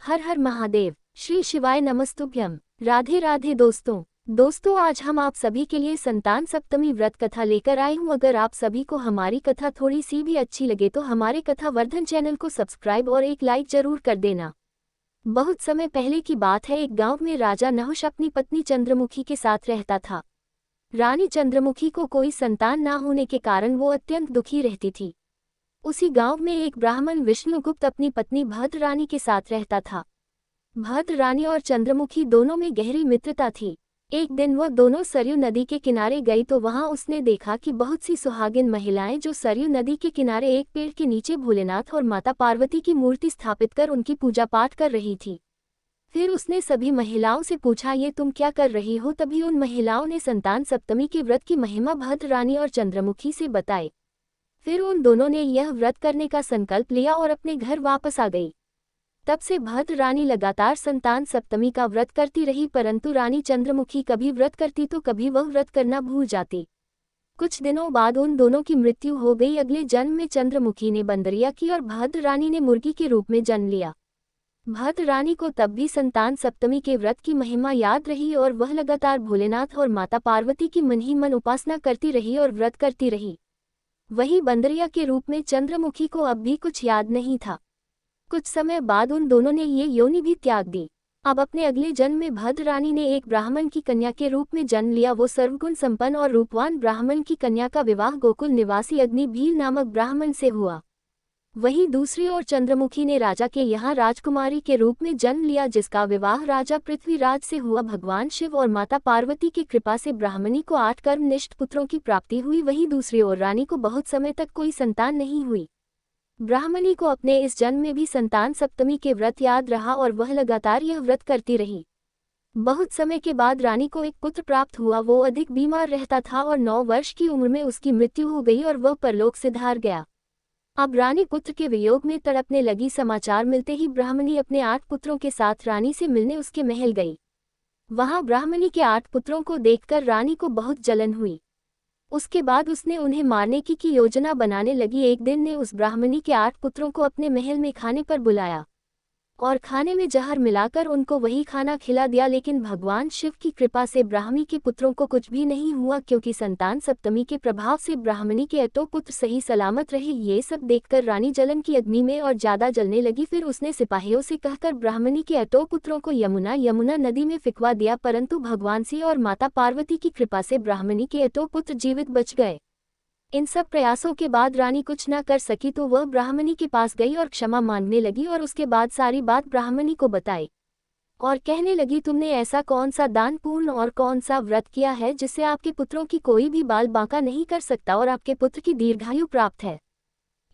हर हर महादेव। श्री शिवाय नमस्तुभ्यम। राधे राधे दोस्तों आज हम आप सभी के लिए संतान सप्तमी व्रत कथा लेकर आए हूँ। अगर आप सभी को हमारी कथा थोड़ी सी भी अच्छी लगे तो हमारे कथा वर्धन चैनल को सब्सक्राइब और एक लाइक जरूर कर देना। बहुत समय पहले की बात है, एक गांव में राजा नहुष अपनी पत्नी चंद्रमुखी के साथ रहता था। रानी चंद्रमुखी को कोई संतान ना होने के कारण वो अत्यंत दुखी रहती थी। उसी गांव में एक ब्राह्मण विष्णुगुप्त अपनी पत्नी भद्र रानी के साथ रहता था। भद्र रानी और चंद्रमुखी दोनों में गहरी मित्रता थी। एक दिन वह दोनों सरयू नदी के किनारे गई तो वहां उसने देखा कि बहुत सी सुहागिन महिलाएं जो सरयू नदी के किनारे एक पेड़ के नीचे भोलेनाथ और माता पार्वती की मूर्ति स्थापित कर उनकी पूजा पाठ कर रही थी। फिर उसने सभी महिलाओं से पूछा, ये तुम क्या कर रही हो? तभी उन महिलाओं ने संतान सप्तमी के व्रत की महिमा भद्र रानी और चंद्रमुखी से बताई। फिर उन दोनों ने यह व्रत करने का संकल्प लिया और अपने घर वापस आ गई। तब से भद्र रानी लगातार संतान सप्तमी का व्रत करती रही, परंतु रानी चंद्रमुखी कभी व्रत करती तो कभी वह व्रत करना भूल जाती। कुछ दिनों बाद उन दोनों की मृत्यु हो गई। अगले जन्म में चंद्रमुखी ने बंदरिया की और भद्र रानी ने मुर्गी के रूप में जन्म लिया। भद्र रानी को तब भी संतान सप्तमी के व्रत की महिमा याद रही और वह लगातार भोलेनाथ और माता पार्वती की मन ही मन उपासना करती रही और व्रत करती रही। वही बंदरिया के रूप में चंद्रमुखी को अब भी कुछ याद नहीं था। कुछ समय बाद उन दोनों ने ये योनि भी त्याग दी। अब अपने अगले जन्म में भद्र रानी ने एक ब्राह्मण की कन्या के रूप में जन्म लिया। वो सर्वगुण संपन्न और रूपवान ब्राह्मण की कन्या का विवाह गोकुल निवासी अग्निभीर नामक ब्राह्मण से हुआ। वहीं दूसरी ओर चंद्रमुखी ने राजा के यहाँ राजकुमारी के रूप में जन्म लिया, जिसका विवाह राजा पृथ्वीराज से हुआ। भगवान शिव और माता पार्वती की कृपा से ब्राह्मणी को 8 कर्मनिष्ठ पुत्रों की प्राप्ति हुई। वहीं दूसरी ओर रानी को बहुत समय तक कोई संतान नहीं हुई। ब्राह्मणी को अपने इस जन्म में भी संतान सप्तमी के व्रत याद रहा और वह लगातार यह व्रत करती रही। बहुत समय के बाद रानी को एक पुत्र प्राप्त हुआ। वो अधिक बीमार रहता था और 9 वर्ष की उम्र में उसकी मृत्यु हो गई और वह परलोक से धार गया। अब रानी पुत्र के वियोग में तड़पने लगी। समाचार मिलते ही ब्राह्मणी अपने 8 पुत्रों के साथ रानी से मिलने उसके महल गई। वहां ब्राह्मणी के 8 पुत्रों को देखकर रानी को बहुत जलन हुई। उसके बाद उसने उन्हें मारने की योजना बनाने लगी। एक दिन ने उस ब्राह्मणी के 8 पुत्रों को अपने महल में खाने पर बुलाया और खाने में जहर मिलाकर उनको वही खाना खिला दिया। लेकिन भगवान शिव की कृपा से ब्राह्मणी के पुत्रों को कुछ भी नहीं हुआ, क्योंकि संतान सप्तमी के प्रभाव से ब्राह्मणी के 8 पुत्र सही सलामत रहे। ये सब देखकर रानी जलन की अग्नि में और ज्यादा जलने लगी। फिर उसने सिपाहियों से कहकर ब्राह्मणी के 8 पुत्रों को यमुना नदी में फिकवा दिया, परंतु भगवान शिव और माता पार्वती की कृपा से ब्राह्मणी के 8 पुत्र जीवित बच गए। इन सब प्रयासों के बाद रानी कुछ न कर सकी तो वह ब्राह्मणी के पास गई और क्षमा मांगने लगी और उसके बाद सारी बात ब्राह्मणी को बताई और कहने लगी, तुमने ऐसा कौन सा दान पूर्ण और कौन सा व्रत किया है जिससे आपके पुत्रों की कोई भी बाल बांका नहीं कर सकता और आपके पुत्र की दीर्घायु प्राप्त है।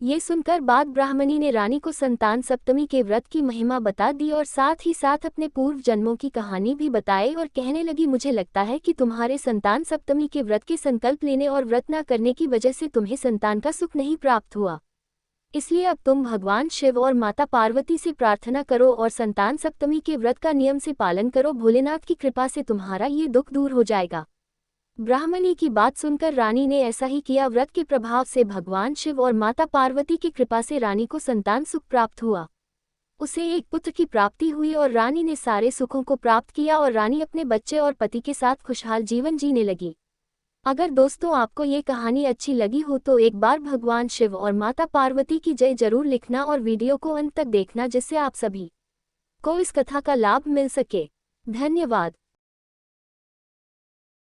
ये सुनकर बाद ब्राह्मणी ने रानी को संतान सप्तमी के व्रत की महिमा बता दी और साथ ही साथ अपने पूर्व जन्मों की कहानी भी बताई और कहने लगी, मुझे लगता है कि तुम्हारे संतान सप्तमी के व्रत के संकल्प लेने और व्रत न करने की वजह से तुम्हें संतान का सुख नहीं प्राप्त हुआ। इसलिए अब तुम भगवान शिव और माता पार्वती से प्रार्थना करो और संतान सप्तमी के व्रत का नियम से पालन करो। भोलेनाथ की कृपा से तुम्हारा ये दुख दूर हो जाएगा। ब्राह्मणी की बात सुनकर रानी ने ऐसा ही किया। व्रत के प्रभाव से भगवान शिव और माता पार्वती की कृपा से रानी को संतान सुख प्राप्त हुआ। उसे एक पुत्र की प्राप्ति हुई और रानी ने सारे सुखों को प्राप्त किया और रानी अपने बच्चे और पति के साथ खुशहाल जीवन जीने लगी। अगर दोस्तों आपको ये कहानी अच्छी लगी हो तो एक बार भगवान शिव और माता पार्वती की जय जरूर लिखना और वीडियो को अंत तक देखना, जिससे आप सभी को इस कथा का लाभ मिल सके। धन्यवाद।